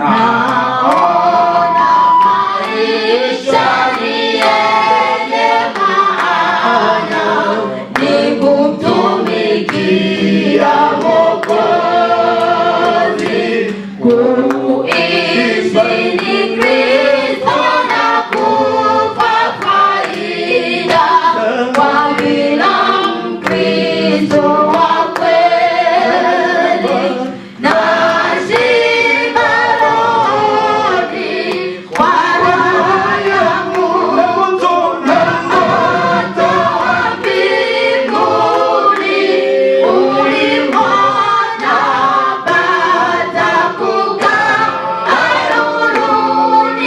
naona maisha ni yenye maana, ni kumtumikia Mwokozi. Kuishi ni Kristo na kufa faida kwa kila Mkristo wa kweli. Nashiba rohoni kwa raha ya Mungu na moto wa mbinguni ulimo napata kukaa nuruni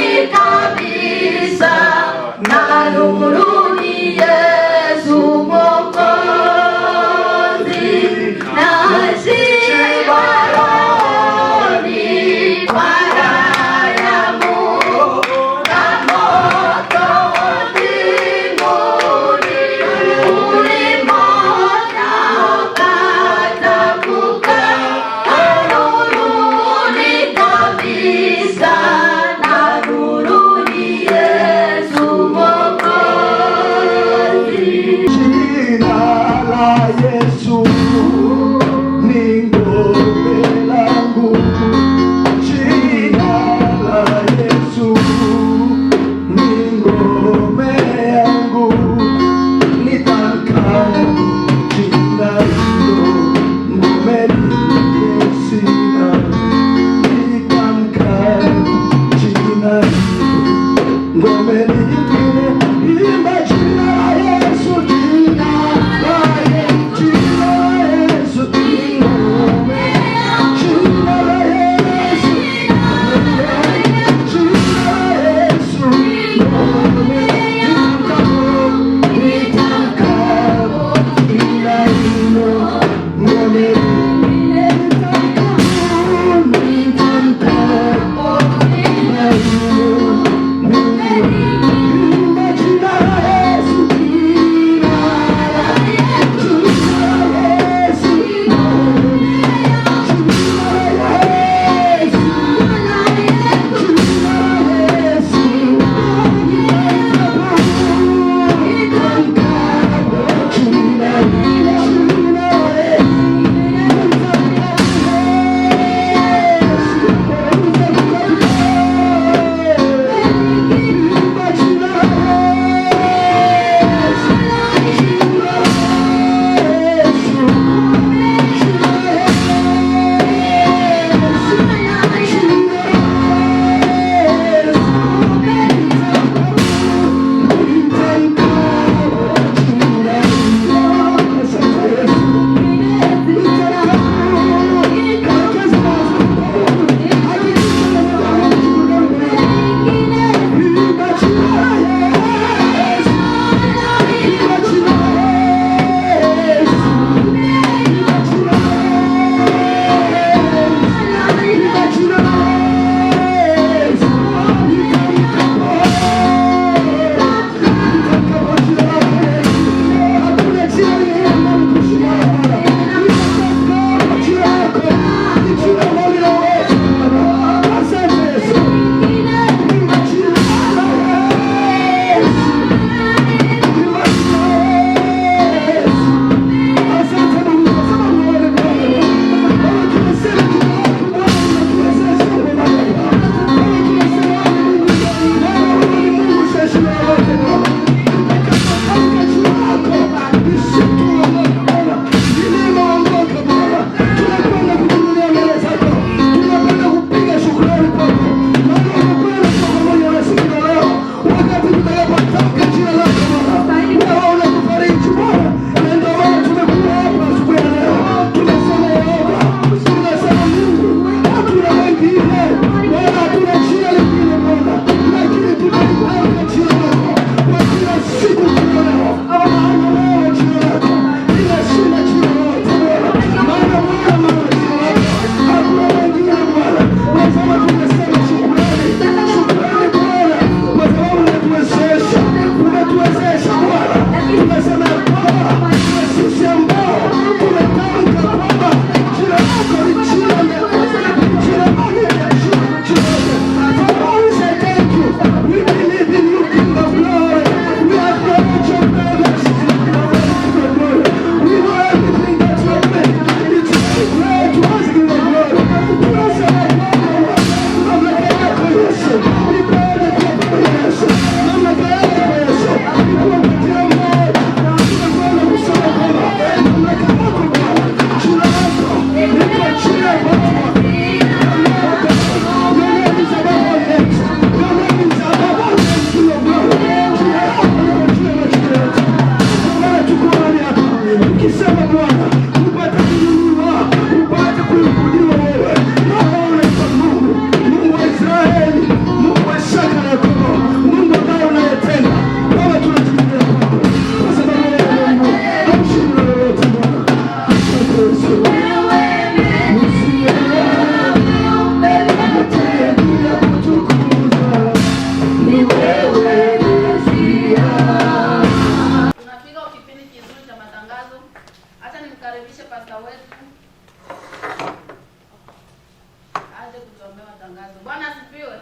Bwana asifiwe.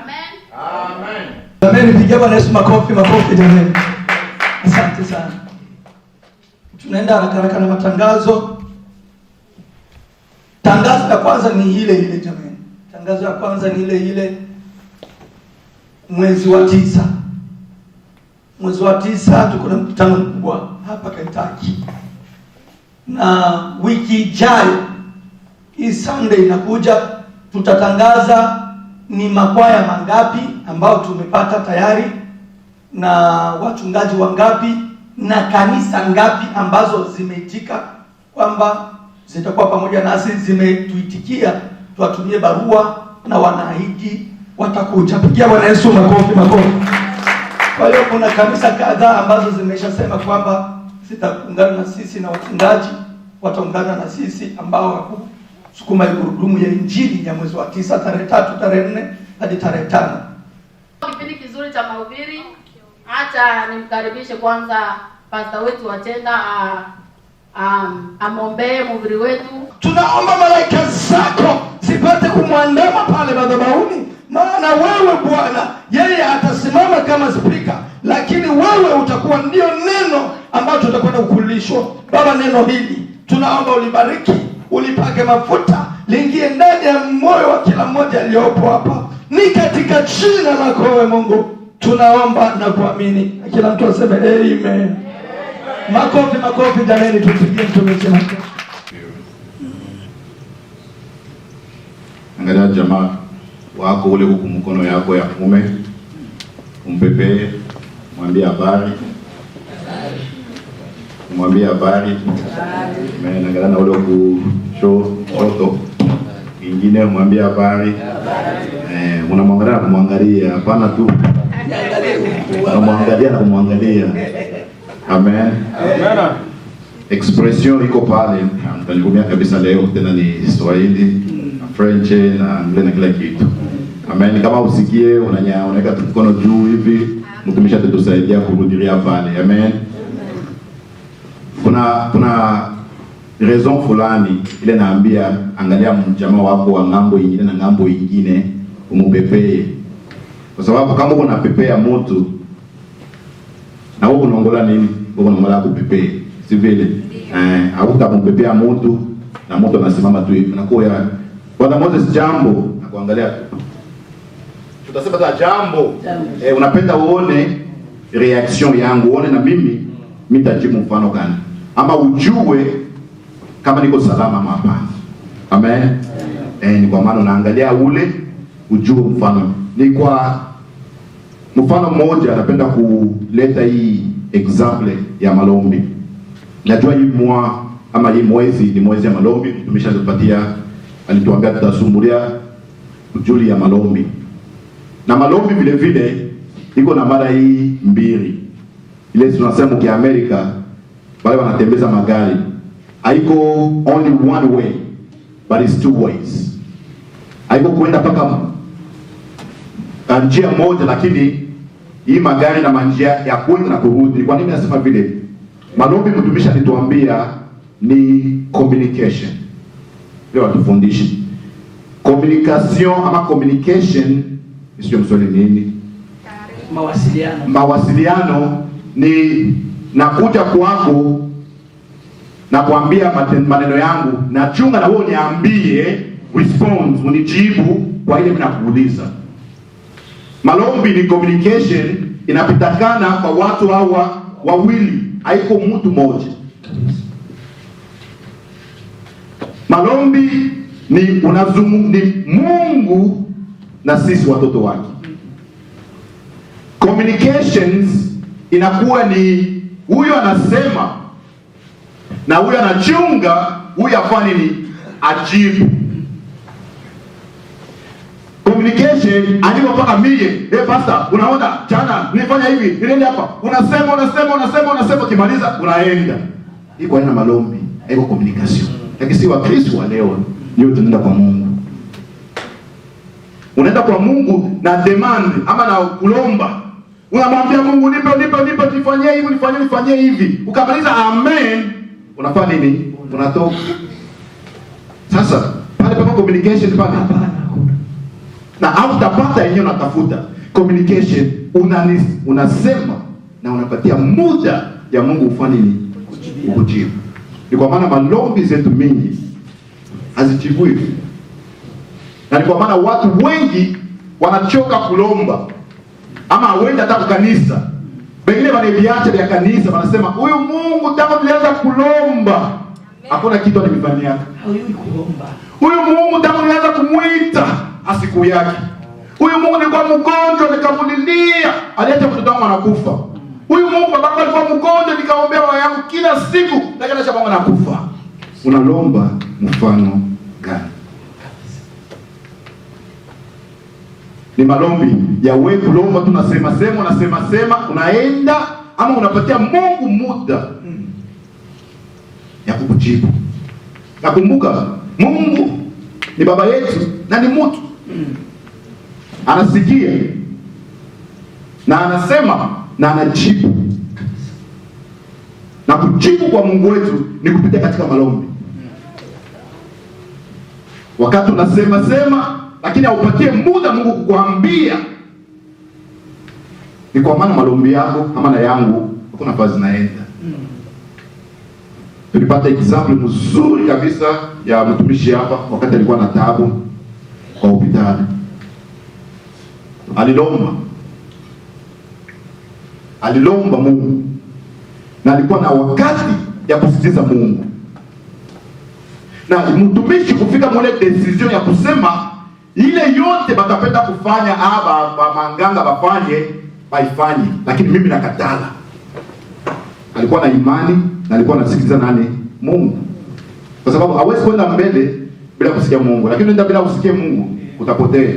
Amen. Amen. Amen. Pigia Bwana Yesu makofi jamani. Asante sana. Tunaenda haraka na matangazo. Tangazo la kwanza ni ile jamani. Tangazo la kwanza ni ile mwezi wa 9. Mwezi wa 9 tuko na mkutano mkubwa hapa Kentucky. Na wiki ijayo hii Sunday inakuja tutatangaza ni makwaya mangapi ambao tumepata tayari na wachungaji wangapi na kanisa ngapi ambazo zimeitika kwamba zitakuwa pamoja nasi, zimetuitikia tuwatumie barua na wanaahidi watakuja. Pigia Bwana Yesu makofi. Kwa hiyo kuna kanisa kadhaa ambazo zimeshasema kwamba zitaungana na sisi na wachungaji wataungana na sisi ambao sukuma gurudumu ya injili ya mwezi wa 9 tarehe 3, tarehe 4 hadi tarehe 5. Kipindi kizuri cha mahubiri. Acha nimkaribishe kwanza pastor wetu Watenda amombee mhubiri wetu. Tunaomba malaika zako zipate kumwandama pale madhabahuni, maana wewe Bwana yeye atasimama kama spika, lakini wewe utakuwa ndio neno ambacho tutakwenda kukulishwa. Baba, neno hili tunaomba ulibariki, ulipake mafuta, liingie ndani ya moyo wa kila mmoja aliyopo hapa. Ni katika jina lako wewe Mungu tunaomba na kuamini. Na kila mtu aseme amen. Makofi jamani, tupigie mtumishi wake. Angalia jamaa wako ule huku mkono yako ya kume, umpepee, mwambie habari. Mwambie habari. Amen. Angalia na ule huku shoto ingine, mwambie habari. Unamwangalia na kumwangalia, hapana tu. Unamwangalia na kumwangalia. Amen. Expression iko pale. Nitakumia kabisa leo tena ni Swahili, French na English na kila kitu. Amen. Kama usikie unaweka mkono juu hivi, mtumishi atatusaidia kurudilia pale. Amen. Kuna raison fulani ile naambia, angalia mjamaa wako wa ngambo nyingine na ngambo nyingine umupepee. Kwa sababu kama uko unapepea mtu na wewe unaongola nini? Wewe unaongola kupepea. Si vile? Hautampepea mtu na mtu anasimama tu hivi. Nakuwa Bwana Moses jambo na kuangalia. Tutasema ta jambo. Unapenda uone reaction yangu, uone na mimi nitajibu mfano gani. Ama ujue kama niko salama ama hapana. Amen. Ni kwa maana unaangalia ule ujue mfano. Ni kwa mfano mmoja napenda kuleta hii example ya malombi. Najua hii hii mwezi ni mwezi ya malombi. Mtumishi alituambia tutasumbulia ujuli ya malombi. Na malombi vile vile iko na mara hii mbili. Ile tunasema kwa Amerika wale wanatembeza magari. Haiko only one way, but it's two ways. Haiko kuenda paka njia moja, lakini hii magari na manjia ya kwenda na kurudi. Kwa nini nasema vile? Malombi mtumishi alituambia ni communication. Leo atufundishe communication ama communication sio mswali nini? Mawasiliano ni nakuja kwako na kuambia maneno yangu, na chunga na wewe uniambie response, unijibu kwa ile ninakuuliza. Malombi ni communication, inapitakana kwa watu hawa wawili, haiko mtu mmoja. Malombi ni Mungu na sisi watoto wake. Communications inakuwa ni huyo anasema na huyo anachunga, huyo afanye ni ajibu. Communication andiko mpaka mie, pastor, unaona jana nilifanya hivi, nilienda hapa, unasema kimaliza unaenda. Iko aina malombi, iko communication. Lakini si wa Kristo wa leo ndio tunaenda kwa Mungu. Unaenda kwa Mungu na demand ama na kulomba. Unamwambia Mungu nipe nifanyie hivi. Ukamaliza amen, unafanya nini? Unatoka. Sasa pale papa communication pale hapana. na hautapata yenyewe unatafuta. Communication, unasema na unapatia muda ya Mungu ufanye nini? Kujibu. Ni kwa maana maombi zetu mingi hazijibiwi, na ni kwa maana watu wengi wanachoka kulomba, ama wenda hata kanisa, wengine wanaviacha vya kanisa, wanasema huyu Mungu tangu nilianza kulomba hakuna kitu alimfanyia. Hayui kuomba. Huyu Mungu tangu nilianza kumuita asiku yake. Huyu Mungu nilikuwa mgonjwa nikamulilia, aliacha mtoto wangu anakufa. Huyu Mungu baba yangu alikuwa mgonjwa nikaombea baba yangu kila siku, lakini acha baba anakufa. Unalomba mfano gani? Ni malombi ya wewe kulomba tu, unasema unaenda, ama unapatia Mungu muda ya kukujibu. Nakumbuka Mungu ni baba yetu na ni mtu. Anasikia na anasema na anajibu. Na kujibu kwa Mungu wetu ni kupitia katika malombi. Wakati unasema lakini haupatie muda Mungu kukuambia, ni kwa maana malombi yako ama na yangu hakuna nafasi zinaenda. Tulipata example mzuri kabisa ya mtumishi hapa wakati alikuwa na taabu kwa hospitali. Alilomba Mungu na alikuwa na wakati ya kusikiliza Mungu. Na mtumishi kufika mwele decision ya kusema ile yote batapenda kufanya manganga baifanye, lakini mimi nakatala. Alikuwa na imani na alikuwa anasikiliza nani? Mungu. Kwa sababu hawezi kwenda mbele bila kusikia Mungu, lakini unaenda bila kusikia Mungu utapotea.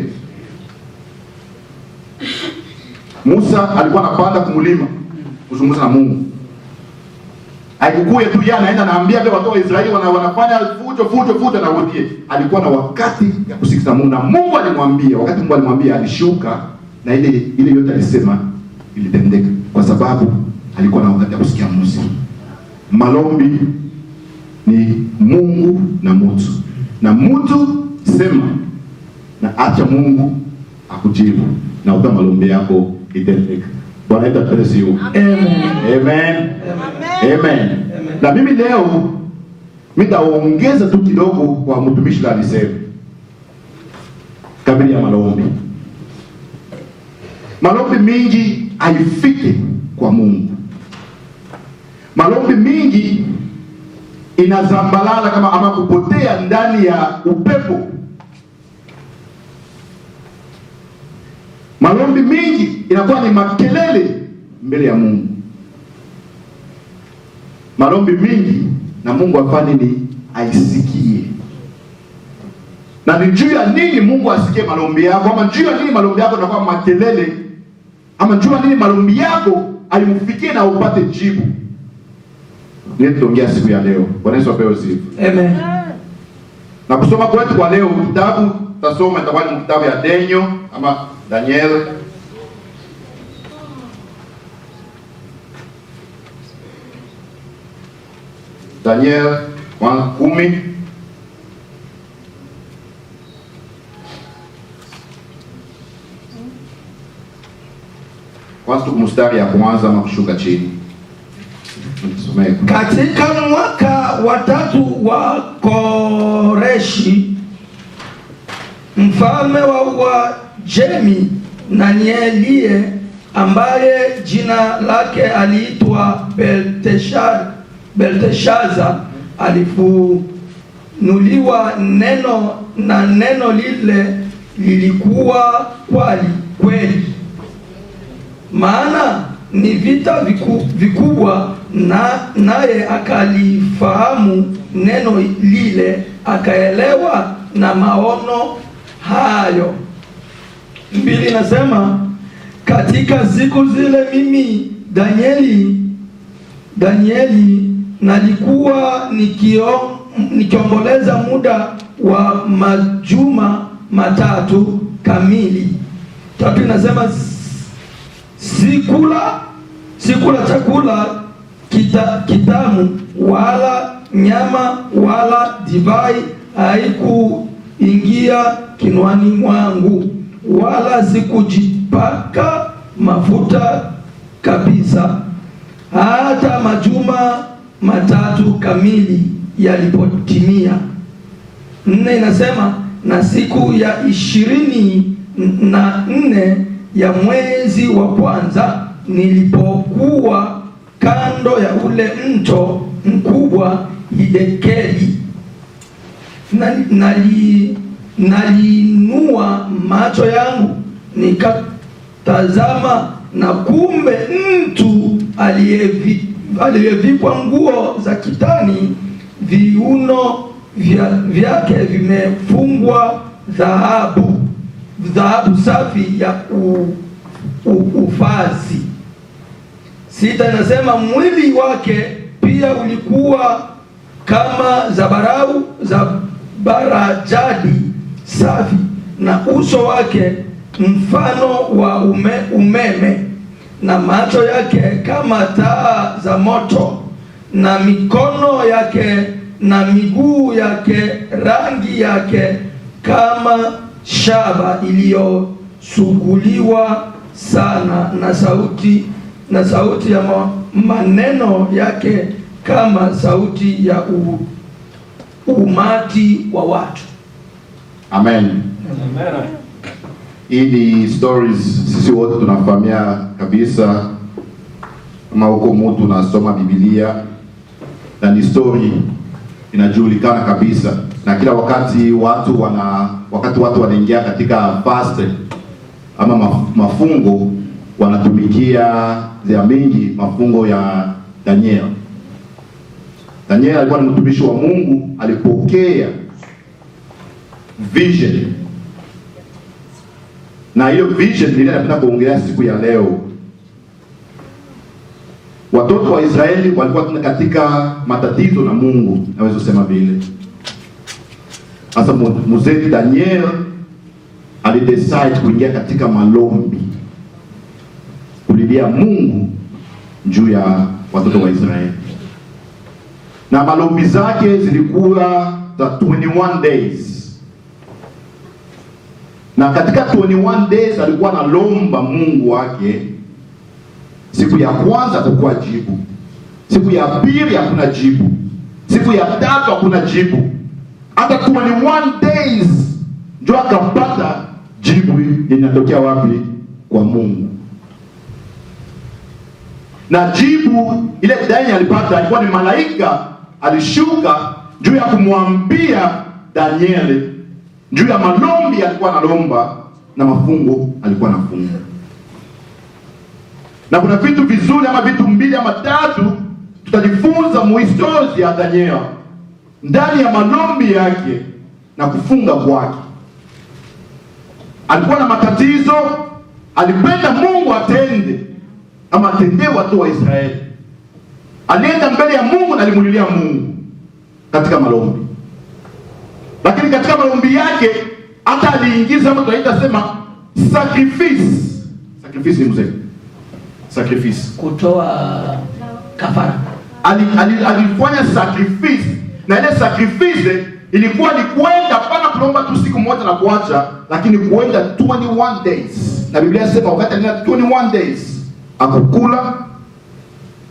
Musa alikuwa anapanda kumulima kuzungumza na Mungu. Haikukuye tu yeye anaenda naambia wale watu wa Israeli wanafanya fujo na wote. Alikuwa na wakati ya kusikiliza Mungu, na Mungu alimwambia, wakati Mungu alimwambia alishuka na ile yote alisema ilitendeka kwa sababu alikuwa na wakati ya kusikia Musa. Malombi ni Mungu na mtu. Na mtu sema na acha Mungu akujibu na uta malombi yako itendeka. Bwana itabariki you. Amen. Amen. Na mimi leo nitaongeza tu kidogo kwa mtumishi la alisema kabla ya malombi. Malombi mingi haifiki kwa Mungu. Malombi mingi inazambalala kama ama kupotea ndani ya upepo. Malombi mingi inakuwa ni makelele mbele ya Mungu. Malombi mingi na Mungu afanye ni aisikie. Na ni juu ya nini Mungu asikie malombi yako? Ama juu ya nini malombi yako yanakuwa makelele? Ama juu ya nini malombi yako alimfikie na upate jibu? Nitaongea siku ya leo. Bwana Yesu apewe sifa. Amen. Na kusoma kwetu kwa leo kitabu tasoma itakuwa ni kitabu ya Daniel ama Daniel. Daniel 10. Kwanza mstari ya kwanza na kushuka chini. Katika mwaka wa 3 wa Koreshi mfalme wa Uajemi, na Nielie ambaye jina lake aliitwa Belteshaza alifunuliwa neno, na neno lile lilikuwa kweli, maana ni vita vikubwa, naye akalifahamu neno lile, akaelewa na maono hayo. 2 nasema, katika siku zile mimi Danieli nalikuwa nikiomboleza muda wa majuma 3 kamili. 3 inasema sikula chakula kitamu wala nyama wala divai haikuingia kinwani mwangu. wala sikujipaka mafuta kabisa, hata majuma 3 kamili yalipotimia. 4 inasema, na siku ya 24 ya mwezi wa kwanza, nilipokuwa kando ya ule mto mkubwa Hidekeli, naliinua macho yangu nikatazama, na kumbe mtu aliyevikwa nguo za kitani, viuno vyake vimefungwa dhahabu safi ya ufazi. 6 inasema, mwili wake pia ulikuwa kama zabarajadi safi, na uso wake mfano wa umeme, na macho yake kama taa za moto, na mikono yake na miguu yake rangi yake kama shaba iliyosuguliwa sana, na sauti ya maneno yake kama sauti ya umati wa watu. Amen. Amen. Hii ni stories sisi wote tunafahamia kabisa, kama huko mtu unasoma Biblia, na ni story inajulikana kabisa, na kila wakati watu wanaingia katika fast ama mafungo, wanatumikia zia mingi mafungo ya Daniel. Daniel alikuwa ni mtumishi wa Mungu, alipokea vision, na hiyo vision ndio napenda kuongelea siku ya leo. Watoto wa Israeli walikuwa katika matatizo na Mungu, naweza kusema vile. Sasa mzee Daniel alidecide kuingia katika malombi, kulilia Mungu juu ya watoto wa Israeli, na malombi zake zilikuwa za 21 days. Na katika 21 days alikuwa analomba Mungu wake. Siku ya kwanza hakukuwa jibu, siku ya pili hakuna jibu, siku ya tatu hakuna jibu, hata 21 days ndio akapata jibu. Linatokea wapi? Kwa Mungu. Na jibu ile Daniel alipata alikuwa ni malaika alishuka juu ya kumwambia Daniel juu ya malombi alikuwa analomba na mafungo alikuwa anafunga. Na kuna vitu vizuri ama vitu 2 ama 3 tutajifunza muhistoria ya Daniel ndani ya malombi yake na kufunga kwake. Alikuwa na matatizo, alipenda Mungu atende ama atendee watu wa Israeli. Alienda mbele ya Mungu na alimulilia Mungu katika malombi. Lakini katika malombi yake hata aliingiza ama tunaita sema sacrifice. Sacrifice ni mzee. Sacrifice, kutoa kafara. Alifanya sacrifice, na ile sacrifice ilikuwa ni kwenda pana kulomba tu siku moja na kuacha, lakini kuenda 21 days. Na Biblia inasema wakati alina 21 days akukula,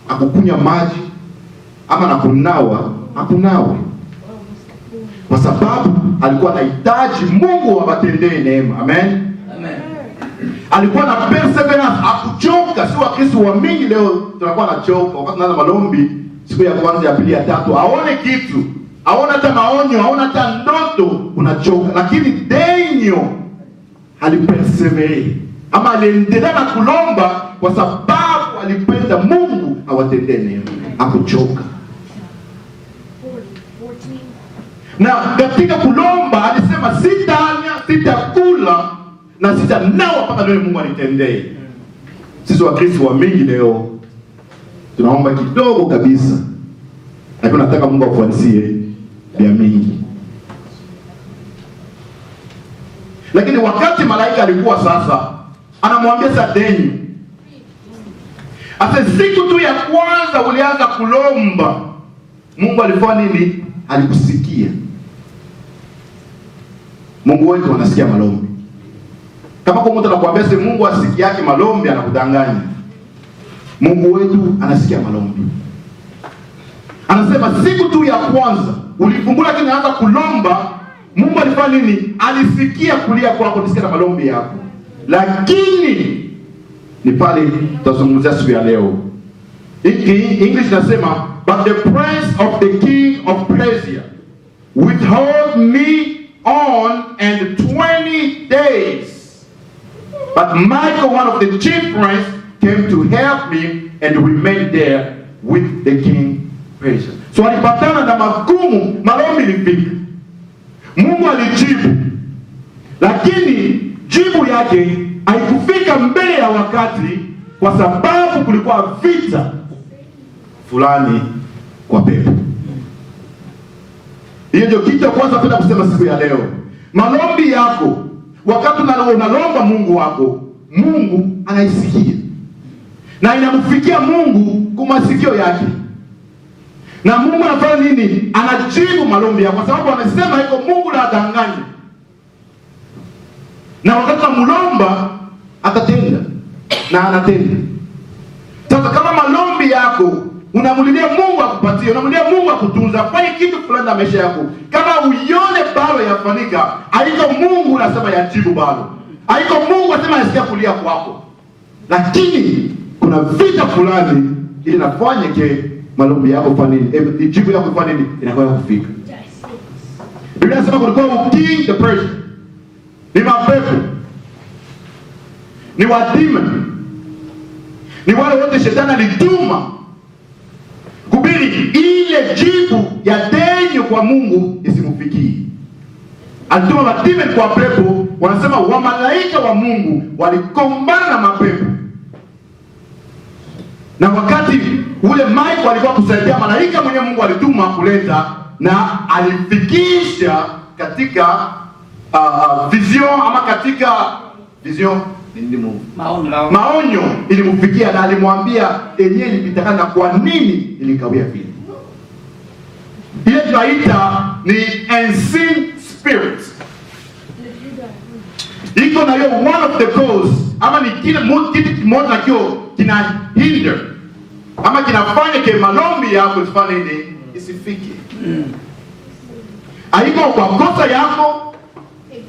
akukunya maji ama na kunawa, hakunawa, kwa sababu alikuwa anahitaji Mungu awatendee neema. Amen. Amen. Alikuwa na perseverance, akuchoka. Si Wakristo wa mingi leo tunakuwa na choka wakati tunaanza malombi, siku ya kwanza, ya pili, ya tatu, aone kitu, aone hata maonyo, aone hata ndoto, unachoka. Lakini Daniel alipersevere ama aliendelea na kulomba kwa sababu alipenda Mungu awatendee neema, akuchoka. Na katika kulomba alisema sitanya, sitakula na sitanawa mpaka leo Mungu anitendee. Sisi Wakristo wa mingi leo tunaomba kidogo kabisa, lakini nataka Mungu afuanzie vya mingi. Lakini wakati malaika alikuwa sasa anamwambia Daniel, asa siku tu ya kwanza ulianza kulomba, Mungu alifanya nini? Alikusikia. Mungu wetu anasikia malombi. Kama kwa mtu anakuambia sema Mungu asikia yake malombi, anakudanganya. Mungu wetu anasikia malombi. Anasema siku tu ya kwanza ulifumbula kile anaanza kulomba, Mungu alifanya nini? Alisikia kulia kwako, alisikia malombi yako. Lakini ni pale tutazungumzia siku ya leo. English nasema, but the prince of the king of Persia withhold me on and 20 days. But Michael, one of the chief princes, came to help me and remained there with the king Persia. So alipatana na magumu, malombi ilifika. Mungu alijibu. Lakini jibu yake haikufika mbele ya wakati, kwa sababu kulikuwa vita fulani kwa pepo. Hiyo ndio kitu cha kwanza napenda kusema siku ya leo. Malombi yako, wakati unalomba Mungu wako, Mungu anaisikia. Na inamfikia Mungu kwa masikio yake. Na Mungu anafanya nini? Anajibu malombi yako, kwa sababu amesema iko Mungu la danganya. Na wakati unamlomba atatenda na anatenda. Sasa kama malombi yako unamulilia Mungu akupatie, unamulilia Mungu akutunza, fanye kitu fulani na maisha yako, kama uione bado yafanyika, haiko Mungu anasema yajibu bado. Haiko Mungu anasema yasikia kulia kwako. Lakini kuna vita fulani ili nafanye ke malombi yako fanye nini? Jibu yako fanye nini? Inakuwa kufika. Biblia inasema kulikuwa king the Persian. Ni mapepo. Ni wademon. Ni wale wote shetani alituma kubiri ile jibu ya deni kwa Mungu isimufikie. Alituma wademon kwa pepo, wanasema wa malaika wa Mungu walikombana na mapepo. Na wakati ule Michael alikuwa kusaidia malaika mwenye Mungu alituma kuleta, na alifikisha katika vision ama katika vision maonyo ilimfikia, na alimwambia yenyewe ilipitakana na kwa nini ilikawia vile. Ile tunaita ni unseen spirit. Iko na hiyo one of the cause, ama ni kitu kimoja na kio kina hinder ama kinafanya ke malombi yako ifanye nini isifike. Haiko kwa kosa yako,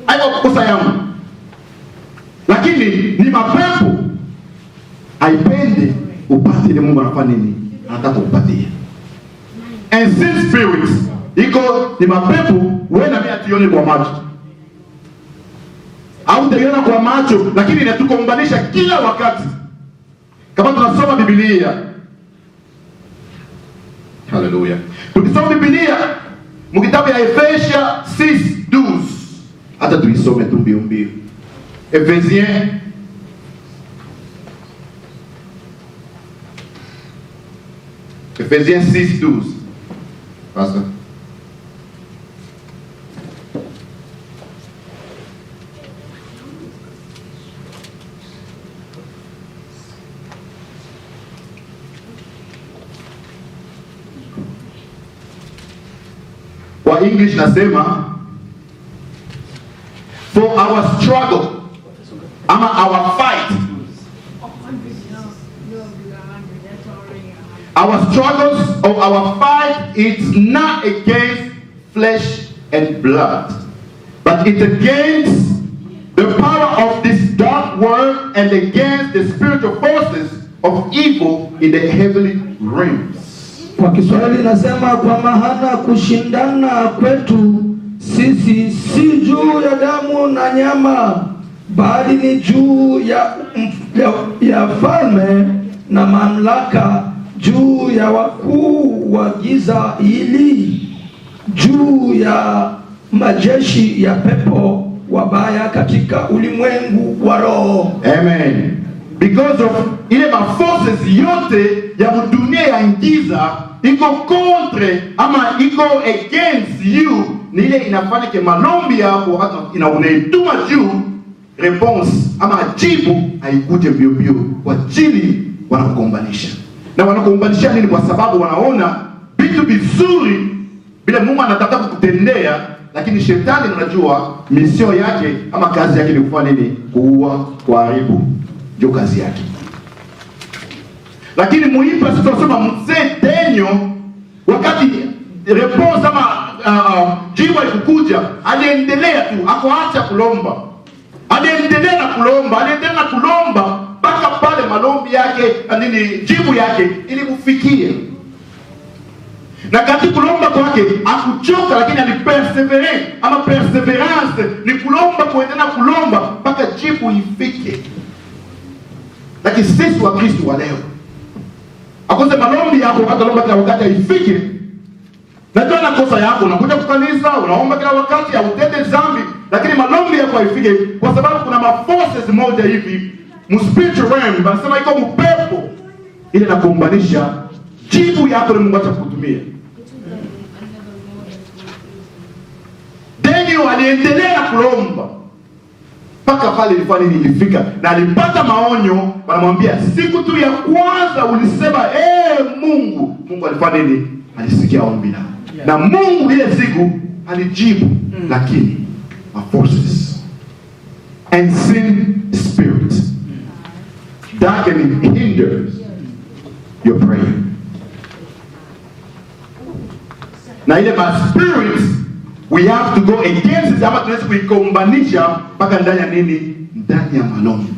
haiko kwa kosa yangu, lakini ni mapepo haipende upate ile Mungu anafanya nini, anataka kukupatia. And sin spirits iko ni mapepo, wewe na mimi atione kwa macho au tena kwa macho, lakini inatukombanisha kila wakati. Kama tunasoma Biblia, haleluya, tukisoma Biblia mkitabu ya Efesia 6:12, hata tuisome tu mbio mbio. Efesiens Efesiens 6:12. Pastor. Kwa English nasema, for our struggle ama our fight, our struggles or our fight, it's not against flesh and blood, but it's against the power of this dark world and against the spiritual forces of evil in the heavenly realms. Kwa Kiswahili nasema, kwa maana kushindana kwetu sisi si juu ya damu na nyama, bali ni juu ya falme na mamlaka, juu ya wakuu wa giza hili, juu ya majeshi ya pepo wabaya katika ulimwengu wa roho. Amen. Because of ile forces yote ya dunia ya giza iko contre ama iko against you, ni ile inafanya ke malombi yako hata inaunetuma juu, response ama jibu haikuje mbio mbio, kwa ajili wanakukombanisha. Na wanakukombanisha nini? Kwa sababu wanaona vitu vizuri bila Mungu anataka kukutendea, lakini shetani unajua misio yake ama kazi yake ni kufanya nini? Kuua, kuharibu, ndio kazi yake. Lakini muipa sisi tunasema mzee Daniel, wakati response ama jibu alikuja, aliendelea tu, hakuacha kulomba. Aliendelea na kulomba mpaka pale malombi yake jibu yake ilimfikia. Na katika kulomba kwake hakuchoka, lakini alipersevere, ama perseverance ni kulomba, kuendelea kulomba mpaka jibu ifike. Lakini sisi wa Kristo wa leo, akose malombi yako hata lomba kila wakati ifike. Najua na kosa yako, unakuja kukanisa, unaomba kila wakati, hautende dhambi, lakini malombi yako haifike kwa sababu kuna forces moja hivi spiritual realm, wanasema iko mpepo ile na kuumbanisha jibu yako Mungu atakutumia. Daniel aliendelea na kulomba mpaka pale ilifika, na alipata maonyo. Wanamwambia siku tu ya kwanza ulisema Mungu alifanya nini? Alisikia ombi lako. Na Mungu ile siku alijibu. Lakini forces and sin spirits that can hinder your prayer. Na ile spirits we have to go against it, ama tunaweza kuikombanisha mpaka ndani ya nini? Ndani ya malombi.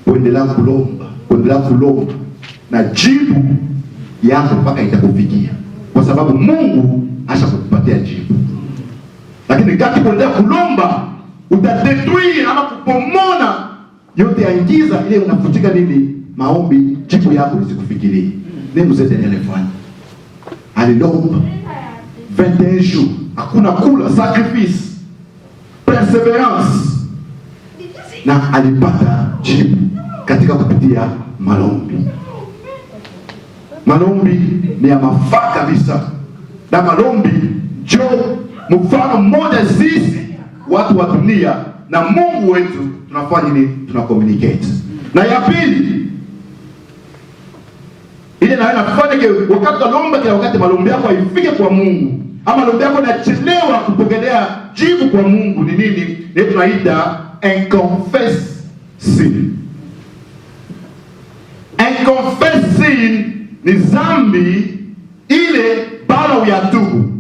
Kuendelea kulomba na jibu yako mpaka itakufikia, kwa sababu Mungu ashakupatia jibu. Lakini kati kuendelea kulomba, utadetruire ama kupomona yote ya ingiza ile unafutika nini? Maombi, jibu yako lisikufikirie. Ni mzee Daniel alifanya. Alilomba 21 jours, hakuna kula, sacrifice, perseverance, na alipata jibu katika kupitia malombi. Malombi ni ya mafaa kabisa, na malombi ndio mfano mmoja sisi watu wa dunia na Mungu wetu tunafanya nini? Tunacommunicate. Na ya pili ile na inafanya wakati lomba, kila wakati malombi yako haifike kwa Mungu, ama malombi yako yanachelewa kupokelea jibu kwa Mungu, ni nini? Ni tunaita unconfessed sin. Unconfessed sin ni dhambi ile bado huyatubu.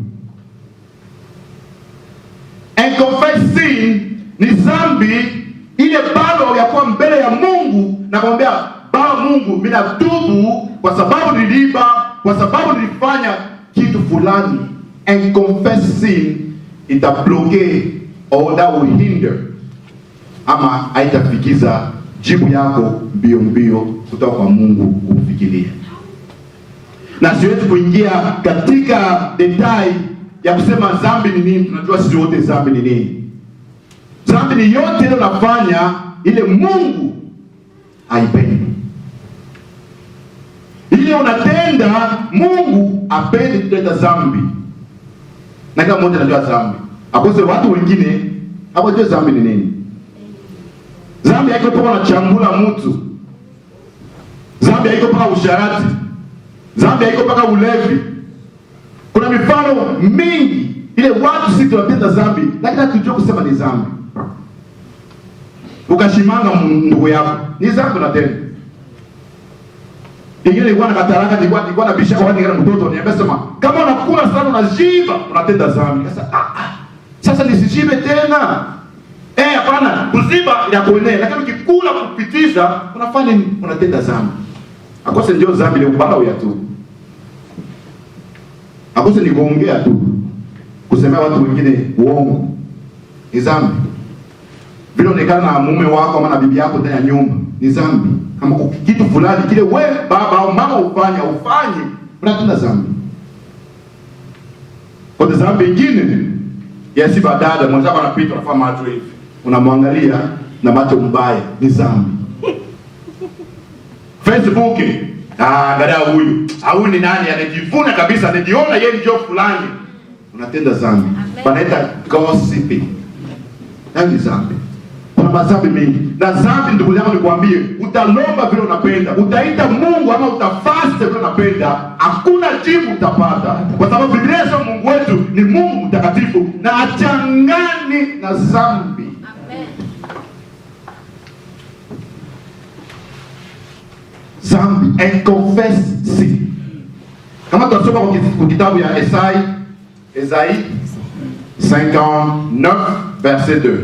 Unconfessed sin ni dhambi ile bado huyakuwa mbele ya Mungu na kumwambia Baba Mungu, mimi natubu kwa sababu niliiba, kwa sababu nilifanya kitu fulani. Unconfessed sin itabloke or that will hinder, ama haitafikiza jibu yako mbio kutoka kwa Mungu kufikiria. Na siwezi kuingia katika detail ya kusema dhambi ni nini. Tunajua sisi wote dhambi ni nini. Dhambi ni yote ile unafanya ile Mungu haipendi, ile unatenda Mungu apendi kutenda dhambi. Na kama mmoja anajua dhambi, akose watu wengine hawajui dhambi ni nini. Dhambi haiko kwa unachambula mtu, dhambi haiko kwa usharati, dhambi haiko mpaka ulevi. Kuna mifano mingi ile watu sisi tunatenda dhambi, lakini hatujui kusema ni dhambi. Ukashimanga ndugu yako, ni dhambi unatenda. Ingine ilikuwa na kataraka, ilikuwa na bishaka, wani kana mtoto niambia sema kama unakula sana unajiba, unatenda dhambi. Sasa nisijibe tena. Hapana, kuziba inakuenea, lakini ukikula kupitisha unafanya nini? Unatenda dhambi. Akose ndio dhambi ile ubaya ya tu. Akose ni kuongea tu, kusema watu wengine uongo, ni dhambi. Vile onekana na mume wako ama na bibi yako ndani ya nyumba, ni dhambi. Kama kitu fulani kile wewe baba au mama ufanye, unatenda dhambi. Kwa dhambi nyingine ya si badada, mwenzako anapita unafanya macho hivi, unamwangalia na macho mbaya, ni dhambi. Facebook, angalia huyu ni nani, anajivuna kabisa, anajiona yeye ndio fulani, unatenda dhambi. Wanaita gossiping. Ni dhambi. Kuna madhambi mengi. Na dhambi, ndugu yangu nikwambie, utalomba vile unapenda, utaita Mungu ama utafast vile unapenda, hakuna jibu utapata. Kwa sababu Biblia inasema Mungu wetu ni Mungu mtakatifu, na achangani na zambi. Amen. Zambi, and confess sin. Kama tunasoma kwa kitabu ya Esaïe 59 verset 2.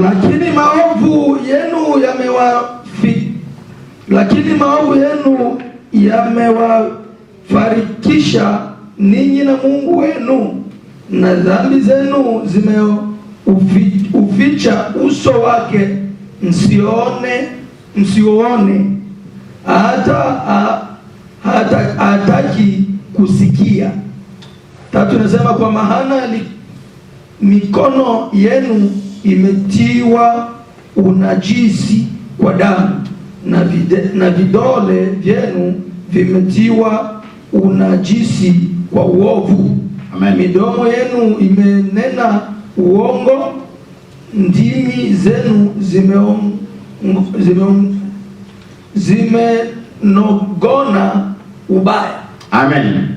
Lakini maovu yenu yamewafarikisha ninyi na Mungu wenu, na dhambi zenu zimeuficha uso wake msione, hata hataki kusikia. 3 nasema, kwa maana mikono yenu imetiwa unajisi kwa damu, na vidole vyenu vimetiwa unajisi kwa uovu. Amen. Midomo yenu imenena uongo, ndimi zenu zimenogona ubaya. Amen.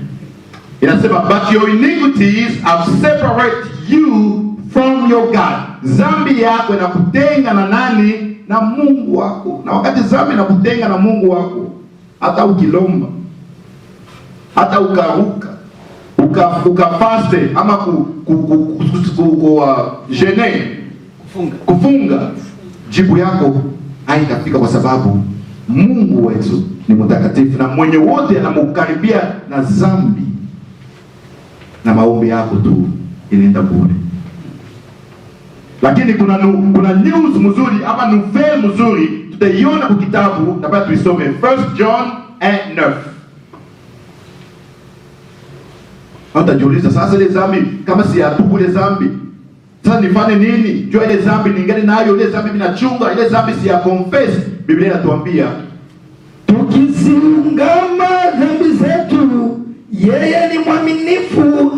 Inasema, but your iniquities have separated you from your God. Zambi yako inakutenga na nani? Na Mungu wako. Na wakati zambi inakutenga na Mungu wako, hata ukilomba, hata ukaruka, ukafaste ama kufunga, jibu yako haitafika, kwa sababu Mungu wetu ni mtakatifu, na mwenye wote anamukaribia na zambi, na maombi yako tu inaenda bure. Lakini kuna news mzuri ama nouvelle mzuri tutaiona kwa kitabu, na bado tuisome 1 John 1:9. Utajiuliza sasa, ile zambi kama si atubu ile zambi, sasa nifanye nini? Jua ile zambi ningali nayo, ile zambi ninachunga, ile zambi si ya confess. Biblia inatuambia tukiziungama dhambi zetu, yeye ni mwaminifu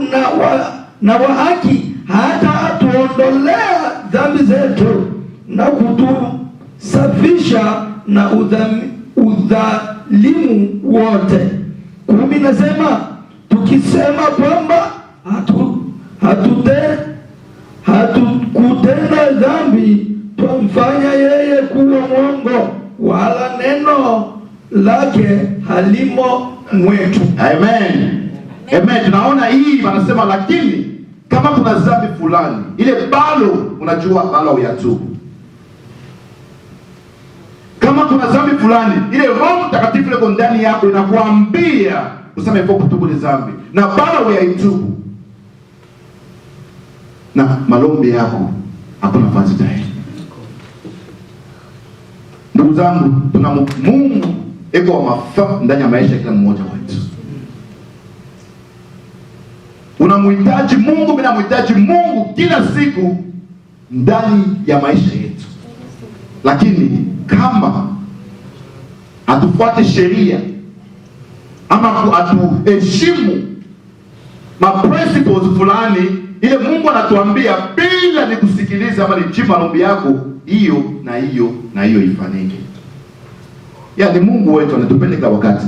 na wa haki, hata atuondolea dhambi zetu na kutusafisha na udhalimu wote. 10 nasema, tukisema kwamba hatukutenda dhambi, twamfanya yeye kuwa mwongo, wala neno lake halimo mwetu. Amen. Amen. Tunaona hii wanasema, lakini kama kuna dhambi fulani, ile balo, unajua balo uyatubu. Kama kuna dhambi fulani, ile Roho Mtakatifu liko ndani yako inakuambia useme kwa kutubu ile dhambi, na balo uyaitubu, na malombi yako hakuna nafasi tena. Ndugu zangu, tuna Mungu eko wa mafaa ndani ya maisha ya kila mmoja wetu. Unamhitaji Mungu, mimi namhitaji Mungu kila siku ndani ya maisha yetu. Lakini kama hatufuate sheria ama hatuheshimu principles fulani, ile Mungu anatuambia bila ni kusikiliza ama nijibu maombi yako, hiyo na hiyo na hiyo ifanyike. Yaani Mungu wetu anatupeleka wakati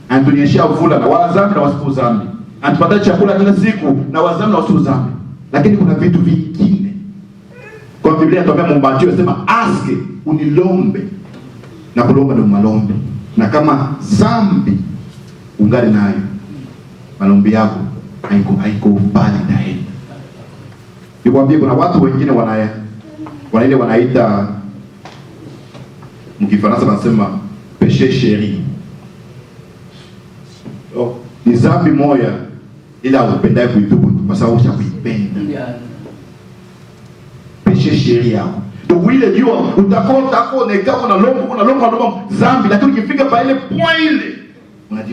anatunyeshia vula na wazambi na wasipo zambi, anatupatia chakula kila siku na wazambi na wasipo zambi. Lakini kuna vitu vingine kwa Biblia inatuambia Mumbatiwe sema aske unilombe, na kulomba ndio malombi, na kama zambi ungali nayo, malombi yako haiko mbali naenda. Nikwambie kuna watu wengine wanaita mkifaransa wanasema péché chéri. Ni zambi moja ila upendaye kuitubu kwa sababu ushakuipenda. Péché chéri yako. Donc ile jua utakoneka unalomba zambi, lakini ukifika pa ile point ile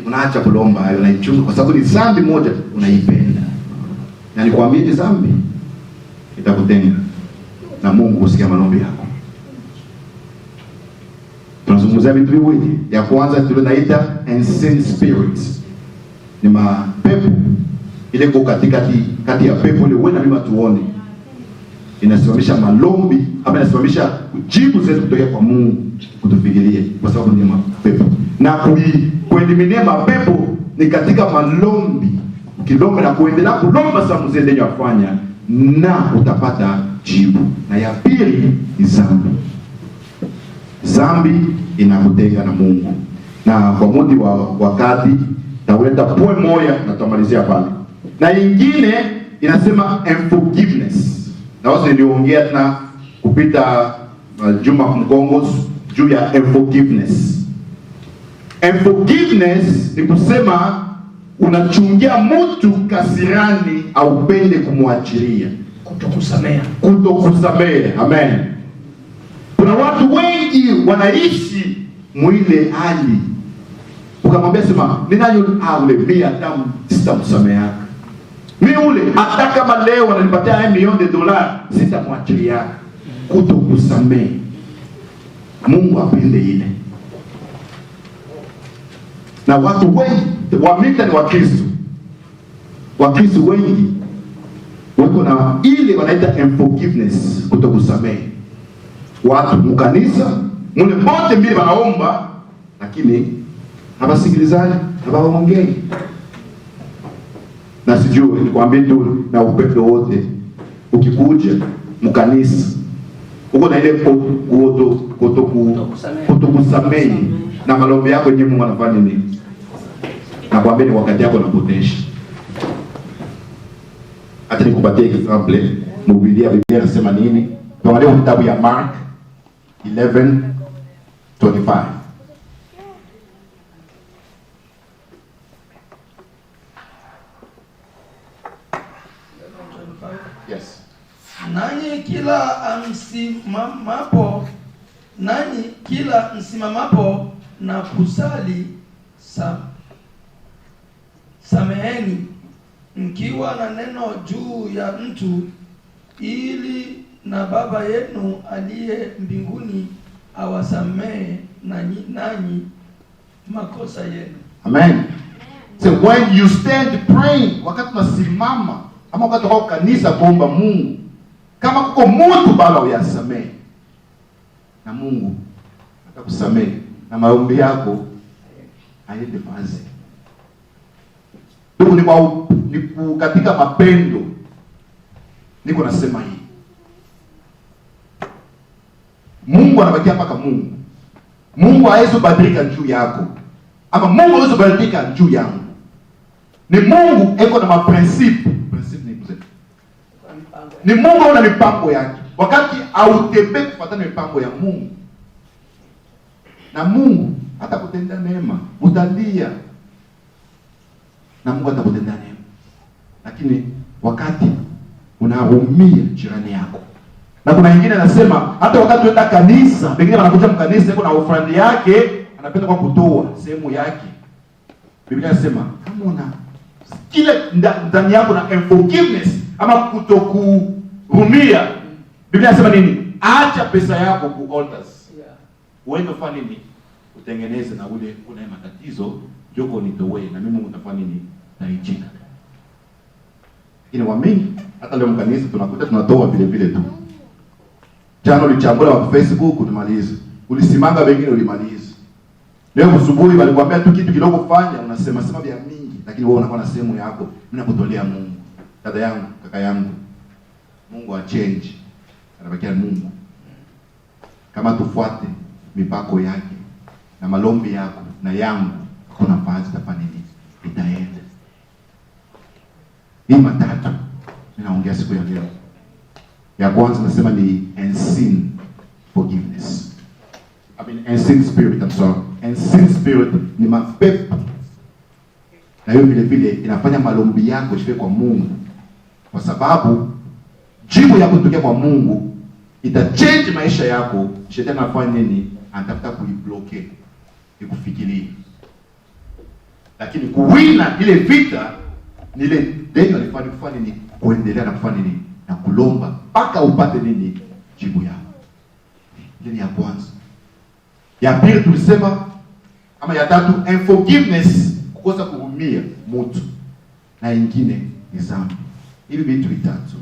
unaacha kulomba hayo, unaichunga kwa sababu ni zambi moja unaipenda. Na nikwambie ni zambi itakutenga na Mungu kusikia maombi yako. Tunazungumzia vitu viwili. Ya kwanza tunaita unseen spirits. Ni mapepo ile kwa kati ya pepo ile wewe na mimi tuone. inasimamisha malombi ama inasimamisha kujibu zetu kutoka kwa Mungu kutufikirie, kwa sababu ni mapepo. Na kuelimine mapepo ni katika malombi. Ukilomba na kuendelea kulomba saa mzee ndio afanya na utapata jibu. Na ya pili ni zambi. Zambi inakutenga na Mungu. Na kwa muda wa wakati tawenda poe moja na tutamalizia pale. Na ingine inasema unforgiveness. Na wao niliongea na kupita Juma Mkongo juu ya unforgiveness. Unforgiveness ni kusema unachungia mtu kasirani au upende kumwachilia, kutokusamea. Amen. Kuna watu wengi wanaishi mwile hali. Ukamwambia sema, ninayo ule mia tamu sitamsamea. Mimi ule hata kama leo wananipatia $1 million sitamwachilia. Kutokusamea. Mungu apende ile. Na watu wengi wamita ni Wakristo. Wakristo wengi wako na ile wanaita unforgiveness, kutokusamea. Watu mkanisa mule mote mbili wanaomba lakini hawasikilizani, hawaongei. Na sijui nikwambie tu na upendo wote, ukikuja mkanisa uko na ile kutokusamea na malombi yako yenyewe Mungu anafanya nini? Na kwambie ni wakati yako unapotesha. Hata nikupatie example, Biblia inasema nini? Tuangalie kitabu ya Mark 11:25. Yes. Nanyi kila msimamapo na kusali sameheni mkiwa na neno juu ya mtu, ili na Baba yenu aliye mbinguni awasamehe nanyi makosa yenu. Amen. So when you stand praying, wakati unasimama ama wakati uko kanisa kuomba Mungu, kama kuko mtu bala uyasamehe, na Mungu atakusamehe na maombi yako haende basi. Ndugu, ni katika mapendo niko nasema hii. Mungu anabakia mpaka Mungu. Mungu hawezi kubadilika juu yako. Ama Mungu hawezi kubadilika juu yangu. Ni Mungu eko na maprincipe. Ni Mungu ana mipango yake. Wakati hautembei kufuatana na mipango ya Mungu, na Mungu atakutendea neema, utalia na Mungu atakutendea neema. Lakini wakati unahurumia jirani yako. Na kuna wengine anasema hata wakati unaenda kanisa, pengine wanakuja mkanisa yuko na ofrandi yake, anapenda kwa kutoa sehemu yake. Biblia inasema kama una kile ndani yako na unforgiveness ama kutokuhurumia, Biblia inasema nini? Acha pesa yako ku altars. Uende ufanye nini? Utengeneze na ule kuna matatizo, joko nitowe na mimi utafanya nini? Taichika. Lakini waamini hata leo mkanisa tunakuta tunatoa vile vile tu. Jana ulichambula wa Facebook ulimaliza. Ulisimanga wengine ulimaliza. Leo asubuhi walikwambia tu kitu kidogo kufanya, unasema sema vya mingi, lakini wewe unakuwa na sehemu yako. Mimi nakutolea Mungu. Dada yangu, kaka yangu. Mungu achange. Anabakia Mungu. Kama tufuate mipako yake na malombi yako na yangu, kuna nafasi tafanya nini? Itaenda. Hii matatu ninaongea siku ya leo. Ya kwanza nasema ni unseen forgiveness. Unseen spirit, I'm sorry. Unseen spirit ni mapepo. Na hiyo vile vile inafanya malombi yako ifike kwa Mungu. Kwa sababu jibu ya kutokea kwa Mungu itachange maisha yako. Shetani anafanya nini? Anatafuta kuibloke, ikufikirie. Lakini kuwina ile vita ni ile Daniel alifanya kufanya nini? Kuendelea na kufanya nini? Na kulomba mpaka upate nini? Jibu yako. Ile ni ya kwanza. Ya pili tulisema ama ya tatu, unforgiveness, kukosa kuhurumia mtu. Na ingine ni dhambi. Hivi vitu vitatu.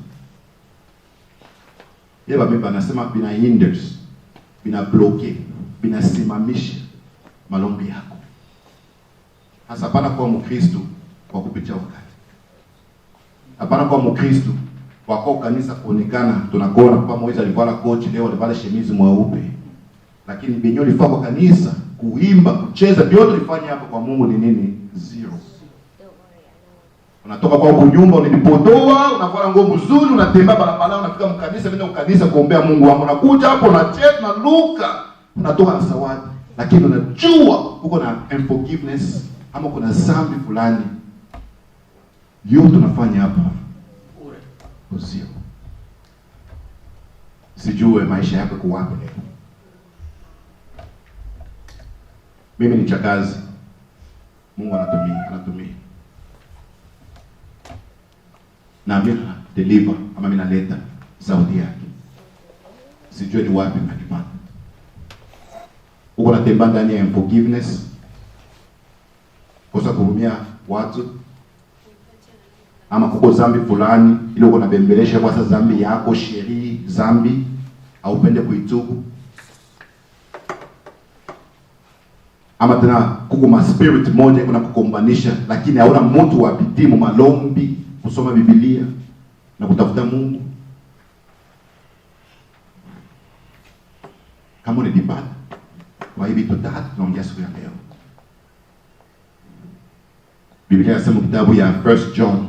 Yeba mimi anasema bina hinders, bina bloke, bina simamisha malombi yako. Hasa hapana kwa Mkristo kwa kupitia wakati. Hapana kwa Mkristo kwa kanisa kuonekana tunakuona kwa Moiza alikuwa na coach leo alivaa shemizi mweupe. Lakini benyo lifaa kwa kanisa kuimba, kucheza, vyote lifanya hapa kwa Mungu ni nini? Zero. Unatoka kwa kunyumba unilipotoa, unakuwa nguo nzuri, unatembea barabara, unafika mkanisa, unaenda mkanisa kuombea Mungu wako. Unakuja hapo unacheza na luka, unatoka na sawadi. Lakini unajua uko na unforgiveness ama kuna dhambi fulani. Yote tunafanya hapa uzio. Sijue maisha yako kwa wapi leo. Mimi ni chakazi. Mungu anatumia. Na mimi na deliver ama mimi naleta sauti yake. Sijue ni wapi unanipata. Uko unatembea ndani ya forgiveness. Kosa kuhurumia watu. Ama kuko dhambi fulani ile uko unabembelesha kwa sababu dhambi yako, sheria, dhambi au upende kuitubu. Ama tena kuko ma spirit moja kuna kukombanisha, lakini hauna mtu wa bidii malombi, kusoma Biblia na kutafuta Mungu. Kama ni dipata kwa hivi tutatu tunaongea siku ya leo. Biblia inasema kitabu ya 1 John,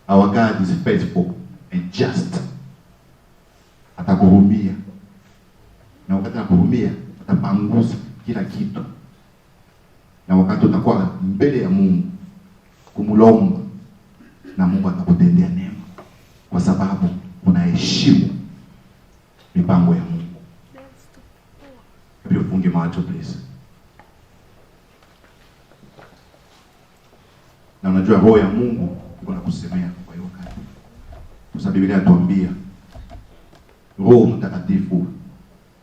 our God is faithful and just. Atakuhurumia. Na wakati anakuhurumia atapanguza kila kitu. Na wakati utakuwa mbele ya Mungu kumulomba, na Mungu atakutendea neema kwa sababu unaheshimu mipango ya Mungu. Hebu funge macho please. Na unajua roho ya Mungu iko nakusemea kwa hiyo wakati. Kwa sababu Biblia inatuambia Roho Mtakatifu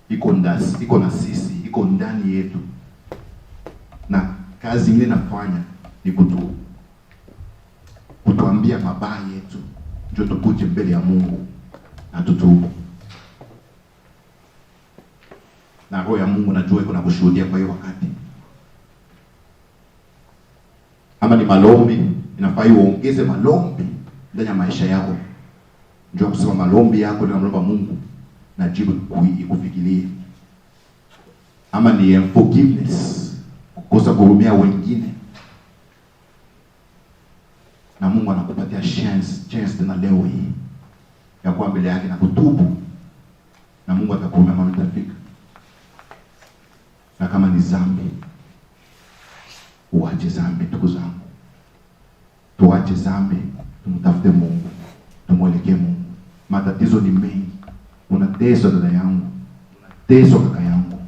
iko na sisi, iko ndani yetu. Na kazi ile nafanya ni kutuambia mabaya yetu, ndio tukuje mbele ya Mungu na tutubu. Na roho ya Mungu najua iko na kushuhudia kwa hiyo wakati. Ama ni malombi, inafaa uongeze malombi ndani ya maisha yako. Ndio kusema malombi yako ndio unamwomba Mungu na jibu ikufikirie. Ama ni forgiveness, kukosa kuhurumia wengine. Na Mungu anakupatia chance tena leo hii ya kuwa mbele yake na kutubu. Na Mungu atakuhurumia kama utafika. Na kama ni dhambi, uache dhambi ndugu zangu. Tuache dhambi, tumtafute Mungu, tumwelekee Mungu. Matatizo ni mengi. Unateswa dada yangu, unateswa kaka yangu.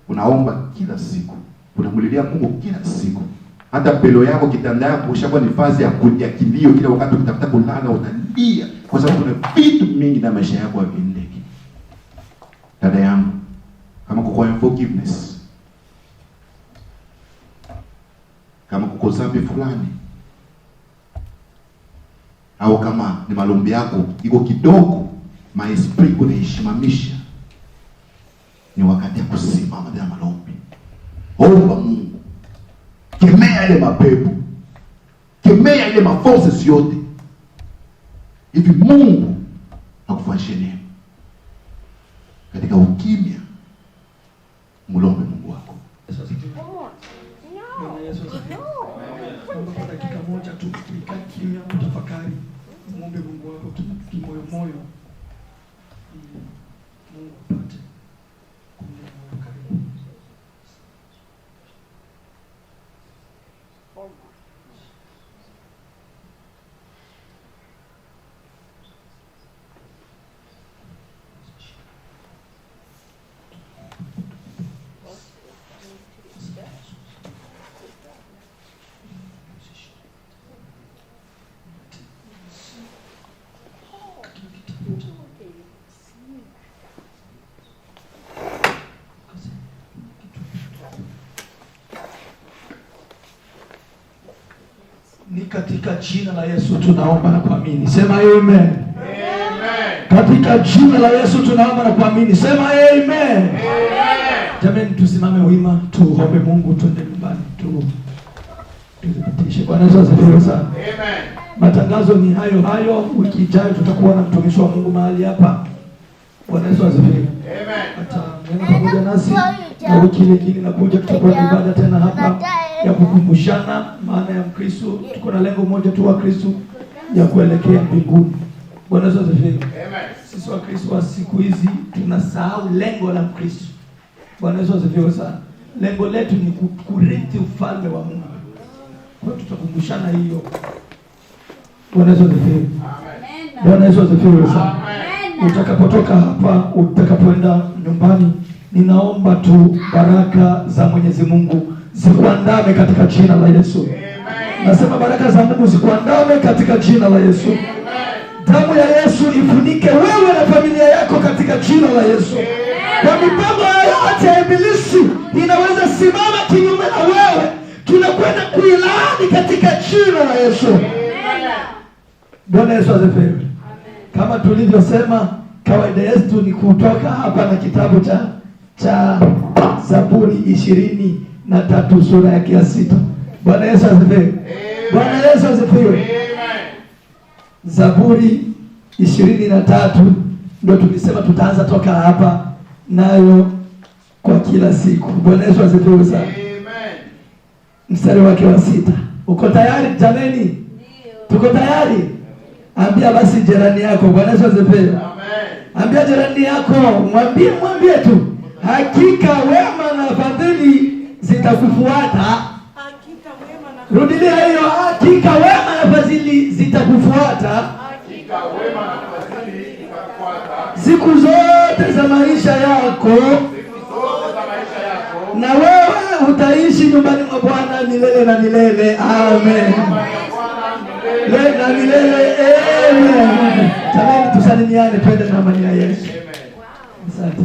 Unaomba kila siku, unamulilia Mungu kila siku. Hata pelo yako kitanda yako ushakuwa ni fazi ya kilio, kila wakati ukitafuta kulala unalia kwa sababu kuna vitu mingi na maisha yako haviendeki. Dada yangu, kama kuko forgiveness, kama kuko dhambi fulani, au kama ni malombi yako iko kidogo, maesprit kunaishimamisha, ni wakati ya kusimama na malombi. Omba Mungu. Kemea ile mapepo. Kemea ile maforces yote. Hivi Mungu akufanyie neema. Katika ukimya, mulombe Mungu wako. Kwa dakika moja tu tukaa kimya, tafakari, muombe Mungu wako kimoyo moyo. Mungu apate kumwona karibu. Ni katika jina la Yesu tunaomba na kuamini. Sema amen. Amen. Katika jina la Yesu tunaomba na kuamini. Sema amen. Jamani, tusimame wima, tuombe Mungu, tuende nyumbani, tuzipitishe. Bwana Yesu asifiwe sana. Amen. Matangazo ni hayo. Wiki ijayo tutakuwa na mtumishi wa Mungu mahali hapa. Bwana Yesu asifiwe. Amen. Ataenda pamoja nasi, na wiki nyingine inakuja tutakuwa na ibada tena hapa ya kukumbushana maana ya Mkristo. Tuko na lengo moja tu wa Kristo, ya kuelekea mbinguni. Bwana Yesu asifiwe. Amen. Sisi wa Kristo wa siku hizi tunasahau lengo la Mkristo. Bwana Yesu asifiwe sana. Lengo letu ni kurithi ufalme wa Mungu. Kwa tutakumbushana hiyo. Bwana Yesu asifiwe. Amen. Bwana Yesu asifiwe sana. Amen. Utakapotoka hapa, utakapoenda nyumbani, ninaomba tu baraka za Mwenyezi Mungu zikuandame katika jina la Yesu. Amen. Nasema baraka za Mungu zikuandame katika jina la Yesu. Amen. Damu ya Yesu ifunike wewe na familia yako katika jina la Yesu. Kwa mipango yote ya ibilisi inaweza simama kinyume na wewe, tunakwenda kuilaani katika jina la Yesu. Bwana Yesu asifiwe. Kama tulivyosema, kawaida yetu ni kutoka hapa na kitabu cha Zaburi 23 sura yake ya 6. Bwana Yesu asifiwe. Bwana Yesu asifiwe. Zaburi 23 ndio tulisema tutaanza toka hapa nayo kwa kila siku. Bwana Yesu asifiwe sana. Amen. Mstari wake wa 6. Uko tayari jameni? Ndio. Tuko tayari? Ambia basi jirani yako. Bwana Yesu asifiwe. Amen. Ambia jirani yako, mwambie tu, hakika wema na fadhili zitakufuata. Rudilia hiyo, hakika wema na fadhili zitakufuata. Hakika wema na fadhili zitakufuata siku zote za maisha yako. Na wewe utaishi nyumbani mwa Bwana milele na milele. Amen. Milele na milele. Amen. Tamani tusalimiane, twende na amani ya Yesu. Asante.